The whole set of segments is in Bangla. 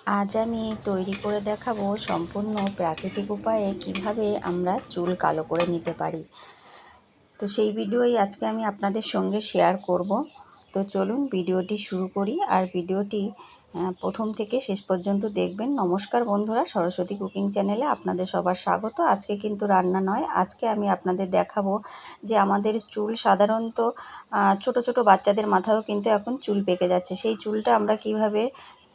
আজ আমি তৈরি করে দেখাবো সম্পূর্ণ প্রাকৃতিক উপায়ে কিভাবে আমরা চুল কালো করে নিতে পারি। তো সেই ভিডিওই আজকে আমি আপনাদের সঙ্গে শেয়ার করব। তো চলুন ভিডিওটি শুরু করি, আর ভিডিওটি প্রথম থেকে শেষ পর্যন্ত দেখবেন। নমস্কার বন্ধুরা, সরস্বতী কুকিং চ্যানেলে আপনাদের সবার স্বাগত। আজকে কিন্তু রান্না নয়, আজকে আমি আপনাদের দেখাবো যে আমাদের চুল সাধারণত ছোট ছোট বাচ্চাদের মাথায়ও কিন্তু এখন চুল পেকে যাচ্ছে। সেই চুলটা আমরা কিভাবে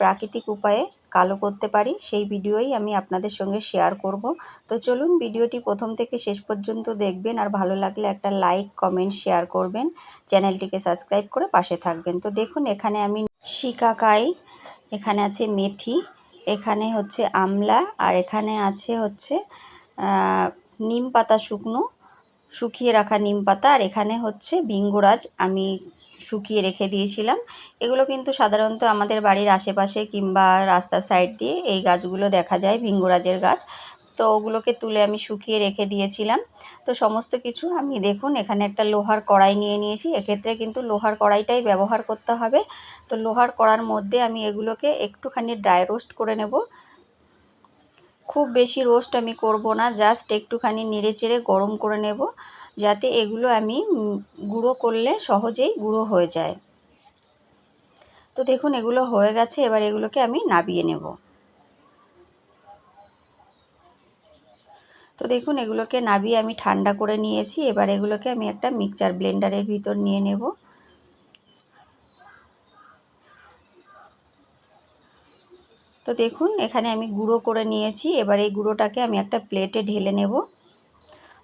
প্রাকৃতিক উপায়ে কালো করতে পারি সেই ভিডিওই আমি আপনাদের সঙ্গে শেয়ার করব। তো চলুন ভিডিওটি প্রথম থেকে শেষ পর্যন্ত দেখবেন, আর ভালো লাগলে একটা লাইক কমেন্ট শেয়ার করবেন, চ্যানেলটিকে সাবস্ক্রাইব করে পাশে থাকবেন। তো দেখুন এখানে আমি শিকাকাই, এখানে আছে মেথি, এখানে হচ্ছে আমলা, আর এখানে আছে হচ্ছে নিম পাতা, শুকিয়ে রাখা নিম পাতা, আর এখানে হচ্ছে ভিঙ্গরাজ আমি শুকিয়ে রেখে দিয়েছিলাম। এগুলো কিন্তু সাধারণত আমাদের বাড়ির আশেপাশে কিংবা রাস্তার সাইড দিয়ে এই গাছগুলো দেখা যায়, ভিঙ্গরাজের গাছ। তো ওগুলোকে তুলে আমি শুকিয়ে রেখে দিয়েছিলাম। তো সমস্ত কিছু আমি দেখুন এখানে একটা লোহার কড়াই নিয়ে নিয়েছি। এক্ষেত্রে কিন্তু লোহার কড়াইটাই ব্যবহার করতে হবে। তো লোহার কড়ার মধ্যে আমি এগুলোকে একটুখানি ড্রাই রোস্ট করে নেব। খুব বেশি রোস্ট আমি করব না, জাস্ট একটুখানি নেড়েচেড়ে গরম করে নেব, যাতে এগুলো আমি গুঁড়ো করলে সহজেই গুঁড়ো হয়ে যায়। তো দেখুন এগুলো হয়ে গেছে, এবার এগুলোকে আমি নামিয়ে নেব। তো দেখুন এগুলোকে নামিয়ে আমি ঠান্ডা করে নিয়েছি। এবার এগুলোকে আমি একটা মিক্সচার ব্লেন্ডারের ভিতর নিয়ে নেব। তো দেখুন এখানে আমি গুঁড়ো করে নিয়েছি। এবার এই গুঁড়োটাকে আমি একটা প্লেটে ঢেলে নেব।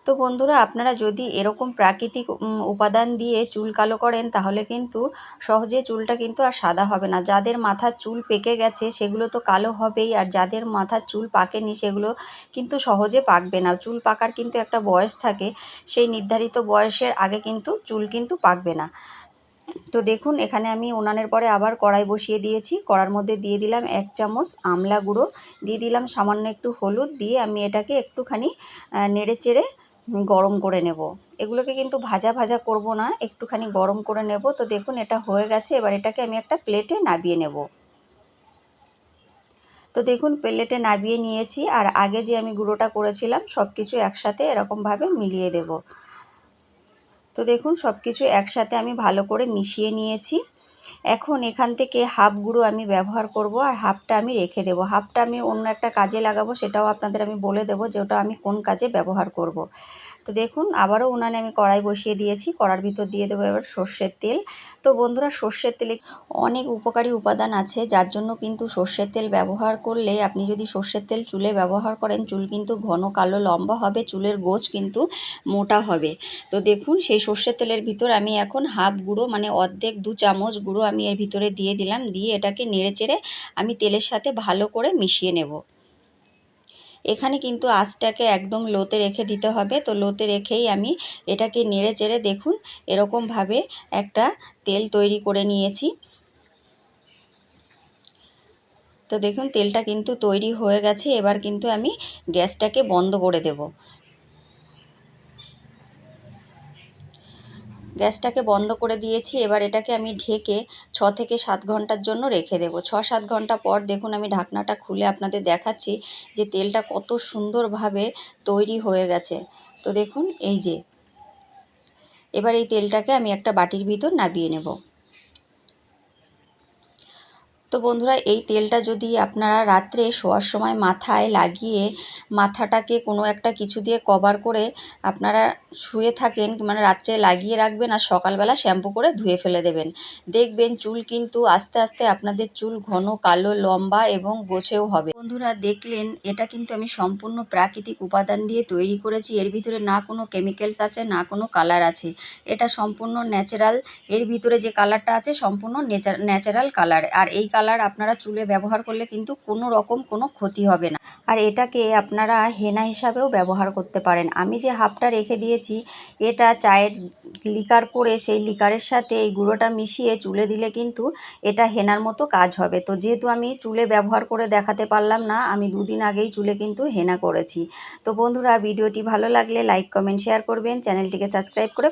তো বন্ধুরা, আপনারা যদি এরকম প্রাকৃতিক উপাদান দিয়ে চুল কালো করেন তাহলে কিন্তু সহজে চুলটা কিন্তু আর সাদা হবে না। যাদের মাথার চুল পেকে গেছে সেগুলো তো কালো হবেই, আর যাদের মাথার চুল পাকেনি সেগুলো কিন্তু সহজে পাকবে না। চুল পাকার কিন্তু একটা বয়স থাকে, সেই নির্ধারিত বয়সের আগে কিন্তু চুল কিন্তু পাকবে না। তো দেখুন এখানে আমি উনানের পরে আবার কড়াই বসিয়ে দিয়েছি। কড়ার মধ্যে দিয়ে দিলাম 1 চামচ আমলা গুঁড়ো, দিয়ে দিলাম সামান্য একটু হলুদ, দিয়ে আমি এটাকে একটুখানি নেড়েচেড়ে গরম করে নেব। এগুলোকে কিন্তু ভাজা ভাজা করব না, একটুখানি গরম করে নেব। তো দেখুন এটা হয়ে গেছে, এবার এটাকে আমি একটা প্লেটে নামিয়ে নেব। তো দেখুন প্লেটে নামিয়ে নিয়েছি, আর আগে যে আমি গুঁড়োটা করেছিলাম সব কিছু একসাথে এরকমভাবে মিলিয়ে দেব। তো দেখুন সব কিছু একসাথে আমি ভালো করে মিশিয়ে নিয়েছি। এখন এখান থেকে হাফ গুঁড়ো আমি ব্যবহার করব, আর হাফটা আমি রেখে দেব। হাফটা আমি অন্য একটা কাজে লাগাবো, সেটাও আপনাদের আমি বলে দেবো যে ওটা আমি কোন কাজে ব্যবহার করব। তো দেখুন আবারও উনানে আমি কড়াই বসিয়ে দিয়েছি। কড়ার ভিতর দিয়ে দেবো এবার সর্ষের তেল। তো বন্ধুরা, সর্ষের তেলে অনেক উপকারী উপাদান আছে, যার জন্য কিন্তু সর্ষের তেল ব্যবহার করলে, আপনি যদি সর্ষের তেল চুলে ব্যবহার করেন, চুল কিন্তু ঘন কালো লম্বা হবে, চুলের গোছ কিন্তু মোটা হবে। তো দেখুন সেই সর্ষের তেলের ভিতর আমি এখন হাফ গুঁড়ো মানে অর্ধেক 2 চামচ গুঁড়ো আমি এর ভিতরে দিয়ে দিলাম। দিয়ে এটাকে নেড়েচেড়ে আমি তেলের সাথে ভালো করে মিশিয়ে নেব। এখানে কিন্তু আঁচটাকে একদম লোতে রেখে দিতে হবে। তো লোতে রেখেই আমি এটাকে নেড়েচেড়ে দেখুন এরকমভাবে একটা তেল তৈরি করে নিয়েছি। তো দেখুন তেলটা কিন্তু তৈরি হয়ে গেছে। এবার কিন্তু আমি গ্যাসটাকে বন্ধ করে দেব। গ্যাসটাকে বন্ধ করে দিয়েছি। এবার এটাকে আমি ঢেকে 6 থেকে 7 ঘন্টার জন্য রেখে দেব। 6-7 ঘন্টা পর দেখুন আমি ঢাকনাটা খুলে আপনাদের দেখাচ্ছি যে তেলটা কত সুন্দরভাবে তৈরি হয়ে গেছে। তো দেখুন এই যে, এবার এই তেলটাকে আমি একটা বাটির ভিতর নামিয়ে নেব। তো বন্ধুরা, এই তেলটা যদি আপনারা রাত্রে শোয়ার সময় মাথায় লাগিয়ে মাথাটাকে কোনো একটা কিছু দিয়ে কভার করে আপনারা শুয়ে থাকেন, মানে রাত্রে লাগিয়ে রাখবেন আর সকালবেলা শ্যাম্পু করে ধুয়ে ফেলে দেবেন। দেখবেন চুল কিন্তু আস্তে আস্তে আপনাদের চুল ঘন কালো লম্বা এবং গোছেও হবে। বন্ধুরা দেখলেন, এটা কিন্তু আমি সম্পূর্ণ প্রাকৃতিক উপাদান দিয়ে তৈরি করেছি। এর ভিতরে না কোনো কেমিক্যালস আছে, না কোনো কালার আছে। এটা সম্পূর্ণ ন্যাচারাল। এর ভিতরে যে কালারটা আছে সম্পূর্ণ ন্যাচারাল কালার। আর এই কালার আপনারা চুলে ব্যবহার করলে কিন্তু কোনো রকম কোনো ক্ষতি হবে না। আর এটাকে আপনারা হেনা হিসাবেও ব্যবহার করতে পারেন। আমি যে হাফটা রেখে দিয়েছি, এটা চায়ের লিকার করে সেই লিকারের সাথে এই গুঁড়োটা মিশিয়ে চুলে দিলে কিন্তু এটা হেনার মতো কাজ হবে। তো যেহেতু আমি চুলে ব্যবহার করে দেখাতে পারলাম না, আমি 2 দিন আগেই চুলে কিন্তু হেনা করেছি। তো বন্ধুরা, ভিডিওটি ভালো লাগলে লাইক কমেন্ট শেয়ার করবেন, চ্যানেলটিকে সাবস্ক্রাইব করে